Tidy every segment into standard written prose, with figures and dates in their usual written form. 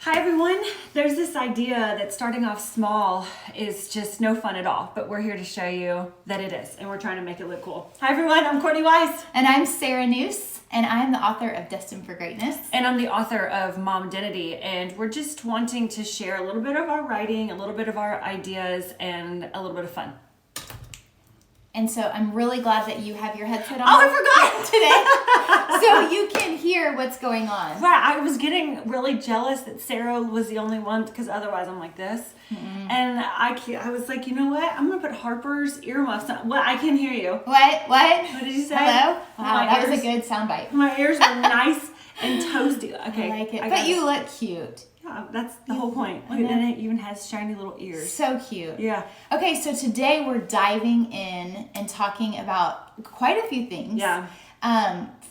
Hi everyone. There's this idea that starting off small is just no fun at all, but we're here to show you that it is, and we're trying to make it look cool. Hi everyone, I'm Courtney Weiss. And I'm Sarah Noose, and I'm the author of Destined for Greatness. And I'm the author of Mom-dentity, and we're just wanting to share a little bit of our writing, a little bit of our ideas, and a little bit of fun. And so I'm really glad that you have your headset on. Oh, I forgot today, so you can hear what's going on. Right, I was getting really jealous that Sarah was the only one, because otherwise I'm like this. Mm-hmm. And I was like, you know what? I'm gonna put Harper's earmuffs on. Well, I can hear you. What? What did you say? Hello? Wow, that was a good soundbite. My ears were nice and toasty. Okay, I like it. But you look cute. Yeah, that's the whole point. Look, and it even has shiny little ears. So cute. Yeah. Okay, so today we're diving in and talking about quite a few things. Yeah.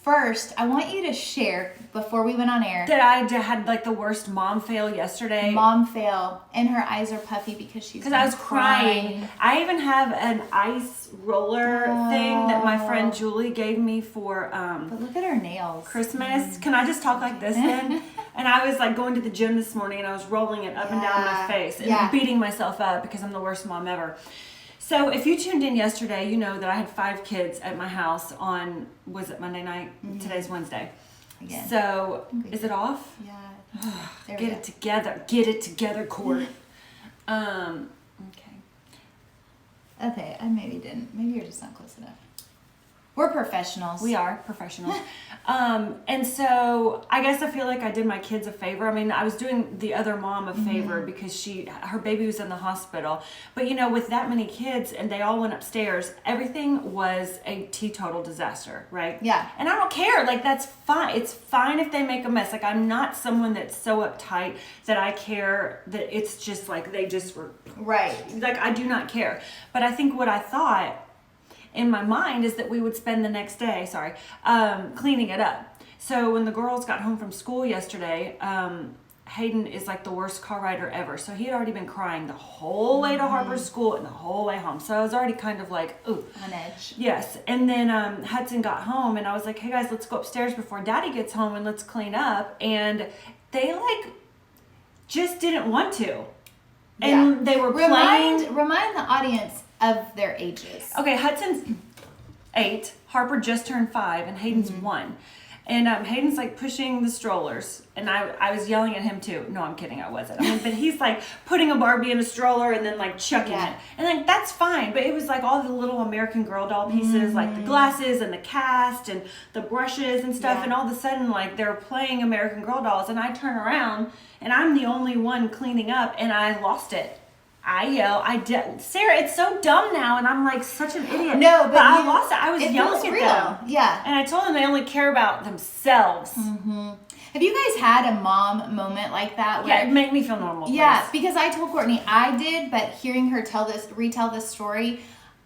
First, I want you to share, before we went on air, that I had like the worst mom fail yesterday. Mom fail, and her eyes are puffy because I was crying. I even have an ice roller thing that my friend Julie gave me for but look at her nails. Christmas. Can I just talk like this then? And I was like going to the gym this morning and I was rolling it up and down my face and beating myself up because I'm the worst mom ever. So if you tuned in yesterday, you know that I had 5 kids at my house on, was it Monday night? Mm-hmm. Today's Wednesday. Again. So is it off? Yeah. Get it together. Get it together, Court. Okay. Okay, I maybe didn't. Maybe you're just not close enough. We're professionals. We are professionals. And so I guess I feel like I did my kids a favor. I mean, I was doing the other mom a favor because her baby was in the hospital. But you know, with that many kids and they all went upstairs, everything was a teetotal disaster, right? Yeah. And I don't care. Like, that's fine. It's fine if they make a mess. Like, I'm not someone that's so uptight that I care that it's just like they just were. Right. Like, I do not care. But I think what I thought in my mind is that we would spend the next day, cleaning it up. So when the girls got home from school yesterday, Hayden is like the worst car rider ever. So he had already been crying the whole way to Harper's school and the whole way home. So I was already kind of like, ooh. On edge. Yes. And then Hudson got home and I was like, hey guys, let's go upstairs before Daddy gets home and let's clean up. And they like just didn't want to. And they were playing. Remind the audience of their ages. Okay, Hudson's 8, Harper just turned 5, and Hayden's 1. And Hayden's like pushing the strollers, and I was yelling at him too. No, I'm kidding, I wasn't. I mean, but he's like putting a Barbie in a stroller and then like chucking it. And like, that's fine, but it was like all the little American Girl doll pieces, like the glasses and the cast and the brushes and stuff, and all of a sudden like they're playing American Girl dolls, and I turn around and I'm the only one cleaning up, and I lost it. I yell, Sarah, it's so dumb now, and I'm like such an idiot. No, but I lost it. I was yelling at them. Yeah. And I told them they only care about themselves. Mm-hmm. Have you guys had a mom moment like that? Where, it made me feel normal. Yeah, because I told Courtney I did, but hearing her retell this story,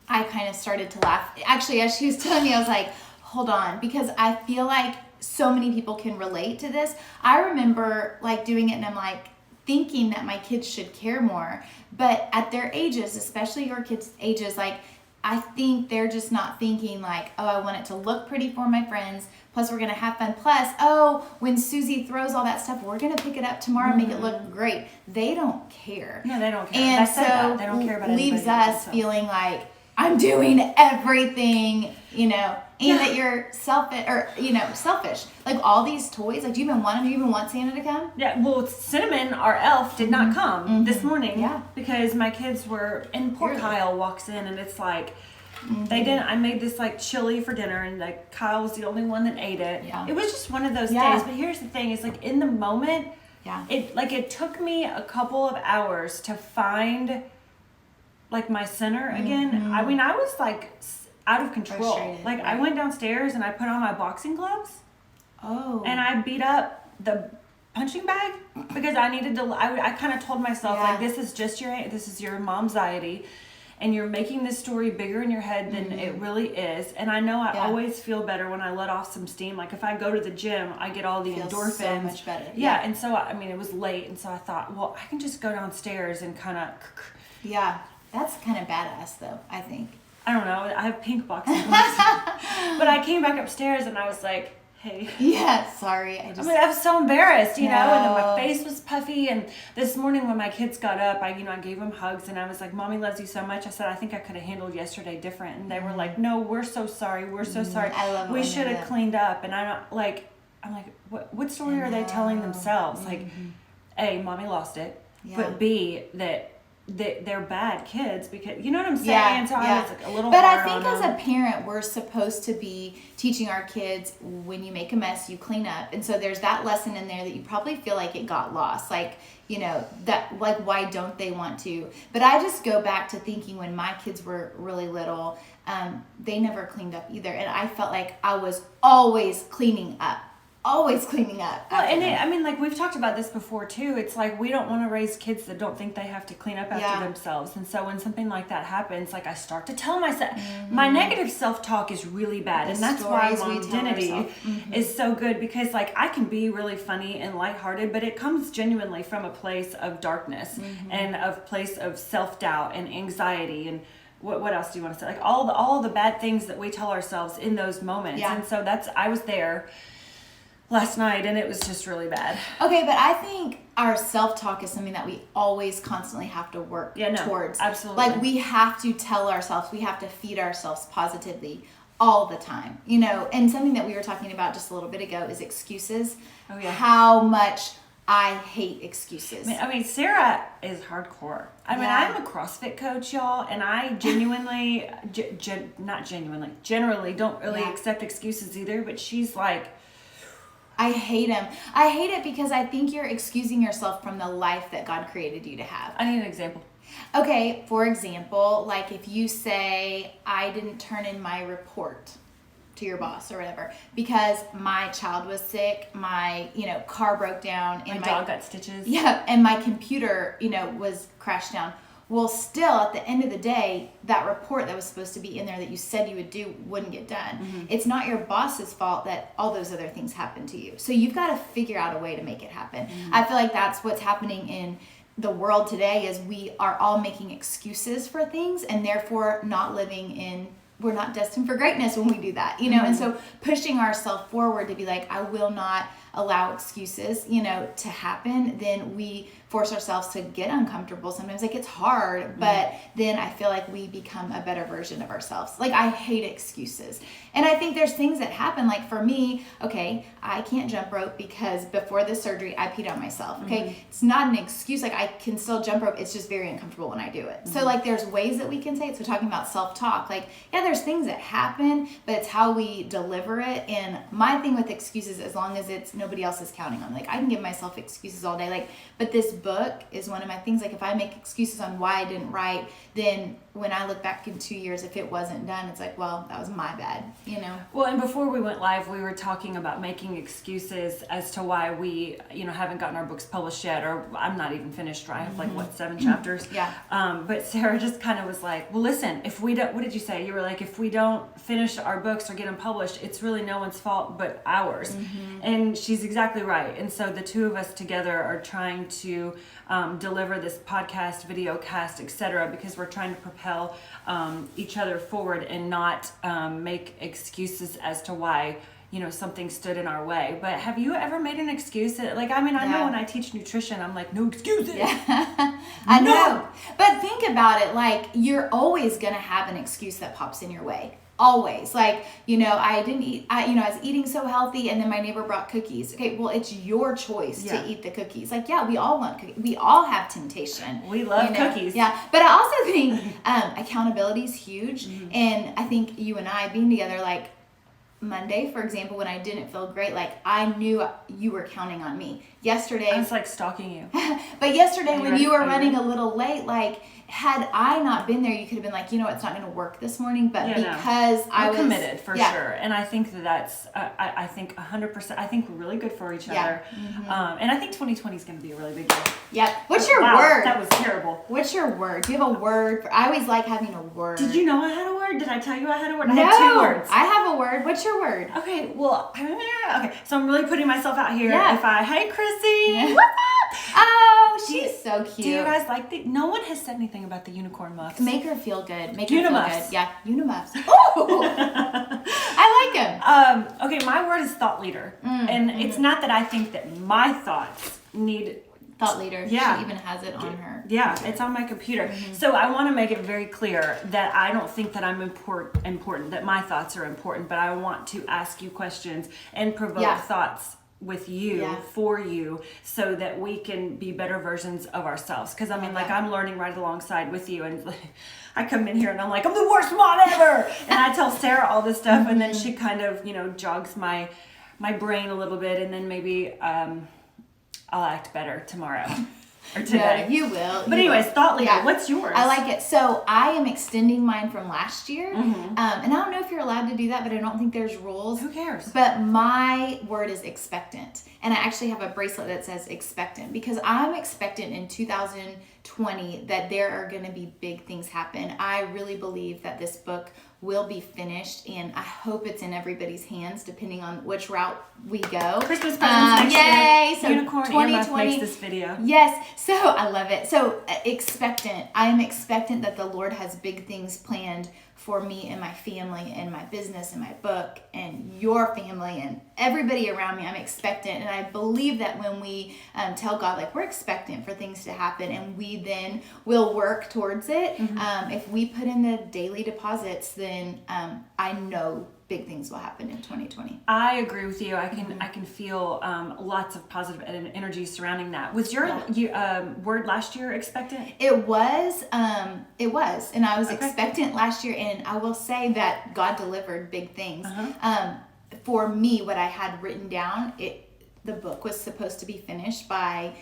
I kind of started to laugh. Actually, as she was telling me, I was like, hold on, because I feel like so many people can relate to this. I remember like doing it, and I'm like, thinking that my kids should care more, but at their ages, especially your kids' ages, like I think they're just not thinking like, oh, I want it to look pretty for my friends, plus we're gonna have fun, plus, oh, when Susie throws all that stuff, we're gonna pick it up tomorrow and make it look great. They don't care. No, they don't care. And so they don't care about leaves us feeling like I'm doing everything, and that you're selfish. Like all these toys, like do you even want Santa to come? Yeah, well, Cinnamon, our elf, did not come this morning. Yeah. Because my kids were, and poor Kyle walks in and it's like, they didn't, I made this like chili for dinner and like Kyle was the only one that ate it. Yeah. It was just one of those days. But here's the thing, is like in the moment, it took me a couple of hours to find like my center again. I mean, I was like out of control. Frustrated, like I went downstairs and I put on my boxing gloves. Oh. And I beat up the punching bag because I needed to. I kind of told myself like, this is your mom's-iety, and you're making this story bigger in your head than it really is. And I know I always feel better when I let off some steam. Like if I go to the gym, I get all the endorphins. So much better. Yeah. And so I mean, it was late, and so I thought, well, I can just go downstairs and kind of. Yeah. That's kind of badass, though, I think. I don't know. I have pink boxing gloves. But I came back upstairs and I was like, hey. Yeah, sorry. I was so embarrassed, you know, and then my face was puffy. And this morning when my kids got up, I gave them hugs and I was like, Mommy loves you so much. I said, I think I could have handled yesterday different. And they were like, no, we're so sorry. We're so sorry. I love it. We should have cleaned up. And I'm like, what story are they telling themselves? Like, A, Mommy lost it. Yeah. But B, that they're bad kids because you know what I'm saying. Yeah, so I was like a little. But I think as a parent, we're supposed to be teaching our kids when you make a mess, you clean up, and so there's that lesson in there that you probably feel like it got lost, like that, like why don't they want to? But I just go back to thinking when my kids were really little, they never cleaned up either, and I felt like I was always cleaning up. Always cleaning up. Well, and like we've talked about this before too. It's like we don't want to raise kids that don't think they have to clean up after themselves. And so when something like that happens, like I start to tell myself, my negative self-talk is really bad, and that's why Mom-dentity is so good because like I can be really funny and lighthearted, but it comes genuinely from a place of darkness and of place of self-doubt and anxiety and. What else do you want to say? Like all the bad things that we tell ourselves in those moments. Yeah. And so I was there last night and it was just really bad. Okay, but I think our self-talk is something that we always constantly have to work towards. Absolutely. Like we have to tell ourselves, we have to feed ourselves positively all the time, and something that we were talking about just a little bit ago is excuses. Oh yeah. How much I hate excuses. I mean, Sarah is hardcore. I'm a CrossFit coach, y'all, and I genuinely, generally don't really accept excuses either, but she's like, I hate him. I hate it because I think you're excusing yourself from the life that God created you to have. I need an example. Okay, for example, like if you say, I didn't turn in my report to your boss or whatever because my child was sick, my car broke down, and my dog got stitches. Yeah, and my computer was crashed down. Well, still, at the end of the day, that report that was supposed to be in there that you said you would do wouldn't get done. It's not your boss's fault that all those other things happened to you. So you've got to figure out a way to make it happen. I feel like that's what's happening in the world today is we are all making excuses for things and therefore not living in, we're not destined for greatness when we do that, and so pushing ourselves forward to be like, I will not allow excuses, to happen, then we force ourselves to get uncomfortable. Sometimes like it's hard, but then I feel like we become a better version of ourselves. Like I hate excuses. And I think there's things that happen. Like for me, okay, I can't jump rope because before this surgery, I peed on myself. Okay. It's not an excuse. Like I can still jump rope. It's just very uncomfortable when I do it. So like there's ways that we can say it. So talking about self-talk, like, yeah, there's things that happen, but it's how we deliver it. And my thing with excuses, as long as it's nobody else is counting on, like I can give myself excuses all day. Like, but this book is one of my things. Like if I make excuses on why I didn't write, then when I look back in 2 years, if it wasn't done, it's like, well, that was my bad, Well, and before we went live, we were talking about making excuses as to why we, haven't gotten our books published yet, or I'm not even finished. I have 7 chapters. Yeah. But Sarah just kind of was like, well, listen, if we don't, what did you say? You were like, if we don't finish our books or get them published, it's really no one's fault but ours. And she's exactly right. And so the two of us together are trying to deliver this podcast, video cast, etc., because we're trying to propel each other forward and not make excuses as to why something stood in our way. But have you ever made an excuse? I know when I teach nutrition, I'm like, no excuses. Yeah. I know. But think about it, like you're always going to have an excuse that pops in your way. Always. Like, I didn't eat, I was eating so healthy and then my neighbor brought cookies. Okay, well, it's your choice to eat the cookies. Like, yeah, we all want cookies. We all have temptation. We love cookies. Yeah. But I also think accountability is huge. And I think you and I being together, like Monday, for example, when I didn't feel great, like I knew you were counting on me. Yesterday. I was like stalking you. But yesterday when you were running a little late, like, had I not been there, you could have been like, it's not going to work this morning. But because I was committed for sure, and I think that's, I think 100%. I think we're really good for each other, and I think 2020 is going to be a really big year. Yep. What's your word? That was terrible. What's your word? Do you have a word? I always like having a word. Did you know I had a word? Did I tell you I had a word? No, I had 2 words. I have a word. What's your word? Okay. Well, so I'm really putting myself out here. Yeah. Hey, Chrissy. What's up? Oh, she's so cute. Do you guys like the? No one has said anything about the unicorn muffs. Make her feel good. Make Uni-muffs. her feel good. Yeah, Uni-muffs. Ooh, I like them. Okay, my word is thought leader, and it's not that I think that my thoughts need. Thought leader. Yeah. She even has it on her. Yeah, it's on my computer. So I want to make it very clear that I don't think that I'm important, that my thoughts are important, but I want to ask you questions and provoke thoughts with you, for you, so that we can be better versions of ourselves. Because I mean, like, I'm learning right alongside with you, and like, I come in here and I'm like, I'm the worst mom ever, and I tell Sarah all this stuff, and then she kind of, jogs my brain a little bit, and then maybe I'll act better tomorrow or today. No, you will. But anyways, thought leader, what's yours? I like it. So I am extending mine from last year. And I don't know if you're allowed to do that, but I don't think there's rules. Who cares? But my word is expectant. And I actually have a bracelet that says expectant because I'm expectant in 2020 that there are going to be big things happen. I really believe that this book will be finished, and I hope it's in everybody's hands depending on which route we go. Christmas presents next yay! year. So Unicorn 2020 makes this video. Yes, so I love it. So expectant. I am expectant that the Lord has big things planned for me and my family and my business and my book and your family and everybody around me. I'm expectant, and I believe that when we tell God, like, we're expectant for things to happen, and we then will work towards it. If we put in the daily deposits, then I know big things will happen in 2020. I agree with you. I can feel lots of positive energy surrounding that. Was your word last year expectant? It was, and I was expectant last year, and I will say that God delivered big things. For me, what I had written down, the book was supposed to be finished by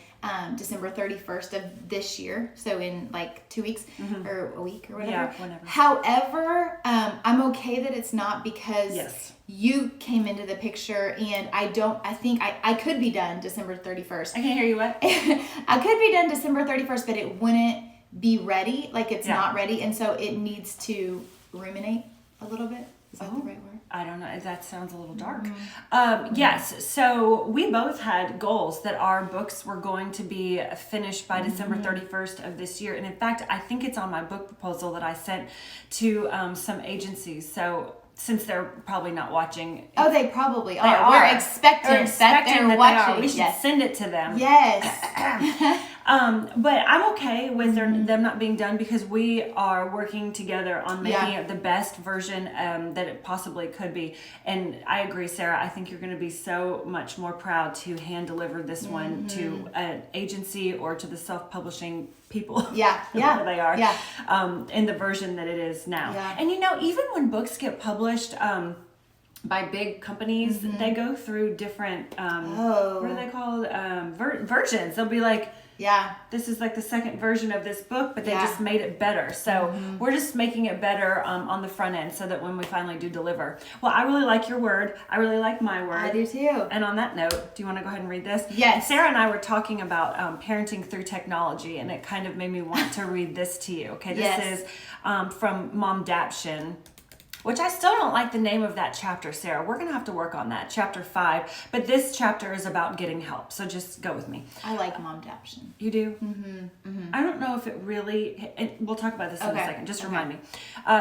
December 31st of this year, so in like 2 weeks or a week or whatever. Yeah, whenever. However, I'm okay that it's not because you came into the picture, and I think I could be done December 31st. I can't hear you. What? I could be done December 31st, but it wouldn't be ready. Like, it's not ready, and so it needs to ruminate a little bit. Is that the right word? I don't know. That sounds a little dark. Yes. So we both had goals that our books were going to be finished by December 31st of this year. And in fact, I think it's on my book proposal that I sent to some agencies. So since they're probably not watching. Oh, they probably are. We're expecting that they're watching. We should send it to them. Yes. But I'm okay with them not being done because we are working together on making it the best version that it possibly could be. And I agree, Sarah. I think you're going to be so much more proud to hand deliver this one to an agency or to the self-publishing people. Whoever they are. In the version that it is now. And even when books get published by big companies, they go through different what are they called? Versions. They'll be like, this is like the second version of this book, but they just made it better. So we're just making it better on the front end so that when we finally do deliver. Well, I really like your word. I really like my word. I do too. And on that note, do you want to go ahead and read this? Yes. Sarah and I were talking about parenting through technology, and it kind of made me want to read this to you. Okay, this is from Mom-dentity, which I still don't like the name of that chapter, Sarah. We're going to have to work on that, chapter 5. But this chapter is about getting help, so just go with me. I like Mom-dentity. You do? I don't know if it really, and we'll talk about this in a second, just remind me.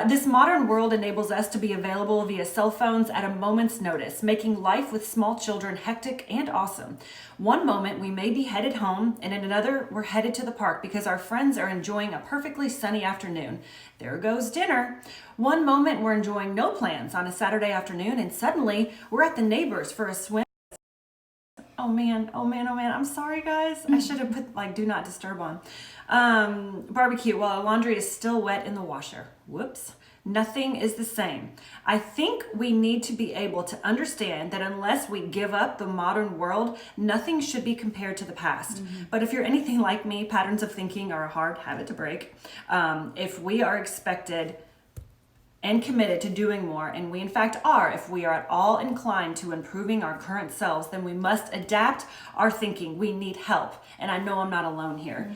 This modern world enables us to be available via cell phones at a moment's notice, making life with small children hectic and awesome. One moment we may be headed home, and in another we're headed to the park because our friends are enjoying a perfectly sunny afternoon. There goes dinner. One moment we're enjoying no plans on a Saturday afternoon, and suddenly we're at the neighbors for a swim. Oh man. I'm sorry, guys. I should have put do not disturb on. Barbecue while laundry is still wet in the washer. Whoops. Nothing is the same. I think we need to be able to understand that unless we give up the modern world, nothing should be compared to the past. But if you're anything like me, patterns of thinking are a hard habit to break. If we are expected and committed to doing more, and we in fact are. If we are at all inclined to improving our current selves, then we must adapt our thinking. We need help. And I know I'm not alone here.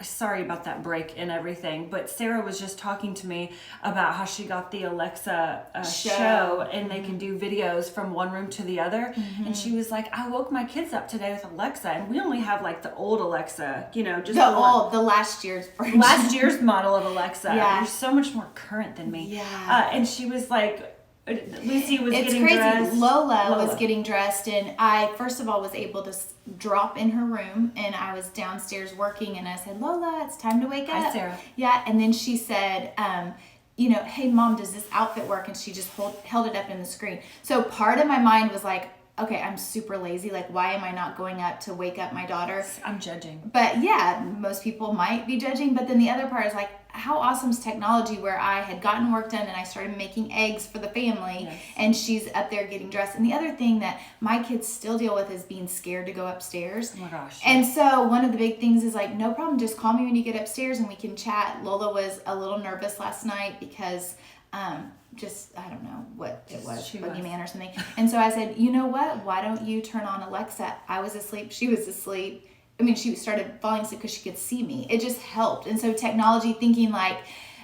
Sorry about that break and everything, but Sarah was just talking to me about how she got the Alexa show, and they can do videos from one room to the other. And she was like, I woke my kids up today with Alexa, and we only have like the old Alexa, just the last year's version. Last year's model of Alexa. You're so much more current than me. And she was like, Lucy was getting crazy. dressed. Lola was getting dressed, and I first of all was able to drop in her room, and I was downstairs working, and I said, Lola, it's time to wake up. Hi, Sarah. Yeah, and then she said, hey, Mom, does this outfit work? And she just held it up in the screen. So part of my mind was like, okay, I'm super lazy. Like, why am I not going up to wake up my daughter? I'm judging. But yeah, most people might be judging. But then the other part is like, how awesome is technology, where I had gotten work done and I started making eggs for the family, and she's up there getting dressed. And the other thing that my kids still deal with is being scared to go upstairs. Oh my gosh. And so one of the big things is like, no problem, just call me when you get upstairs and we can chat. Lola was a little nervous last night because I don't know what it was, boogeyman or something. And so I said, you know what? Why don't you turn on Alexa? I was asleep. She was asleep. I mean, she started falling asleep because she could see me. It just helped. And so technology, thinking like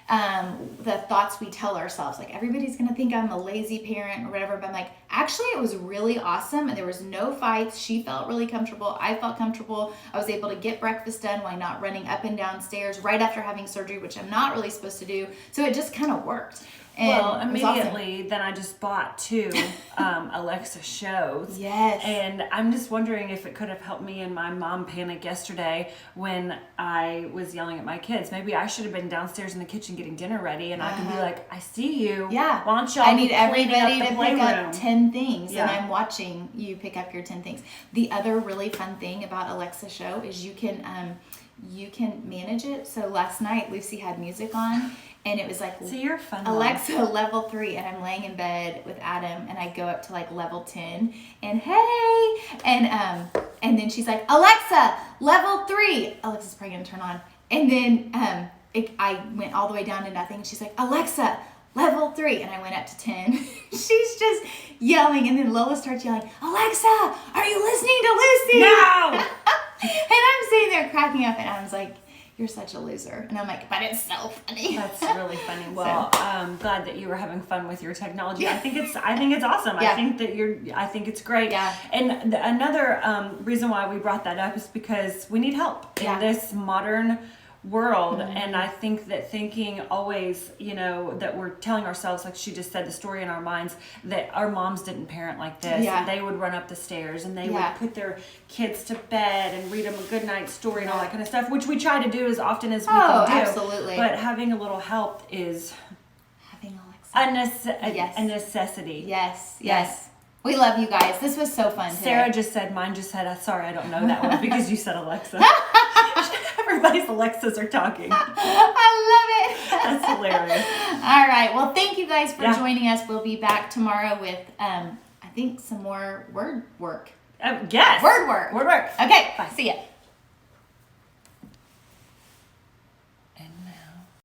the thoughts we tell ourselves, like everybody's going to think I'm a lazy parent or whatever. But I'm like, actually, it was really awesome. And there was no fights. She felt really comfortable. I felt comfortable. I was able to get breakfast done while not running up and down stairs right after having surgery, which I'm not really supposed to do. So it just kind of worked. And immediately, then I just bought 2 Alexa shows. Yes. And I'm just wondering if it could have helped me in my mom panic yesterday when I was yelling at my kids. Maybe I should have been downstairs in the kitchen getting dinner ready, and I can be like, I see you. Yeah. Why don't y'all I need everybody to pick up 10 things, Yeah. and I'm watching you pick up your 10 things. The other really fun thing about Alexa show is you can manage it. So last night, Lucy had music on, and it was like, so you're fun, Alexa level 3, and I'm laying in bed with Adam, and I go up to like level 10, and hey, and then she's like, Alexa level 3. Alexa's probably gonna turn on, and then I went all the way down to nothing, and she's like, Alexa level 3, and I went up to 10. She's just yelling, and then Lola starts yelling, Alexa, are you listening to Lucy? No. And I'm sitting there cracking up, and Adam's like, you're such a loser. And I'm like, but it's so funny. That's really funny. Well, I'm glad that you were having fun with your technology. I think it's awesome. Yeah. I think it's great. Yeah. And another reason why we brought that up is because we need help in this modern world. And I think that thinking always, that we're telling ourselves, like she just said, the story in our minds that our moms didn't parent like this. Yeah. And they would run up the stairs and they would put their kids to bed and read them a good night story and all that kind of stuff, which we try to do as often as we can do. Absolutely. But having a little help is having Alexa. a necessity. Yes. We love you guys. This was so fun today. Sarah just said, mine just said, sorry, I don't know that one because you said Alexa. Everybody's Alexas are talking. I love it. That's hilarious. All right. Well, thank you guys for joining us. We'll be back tomorrow with, I think, some more word work. Yes. Word work. Word work. Okay. Bye. See ya.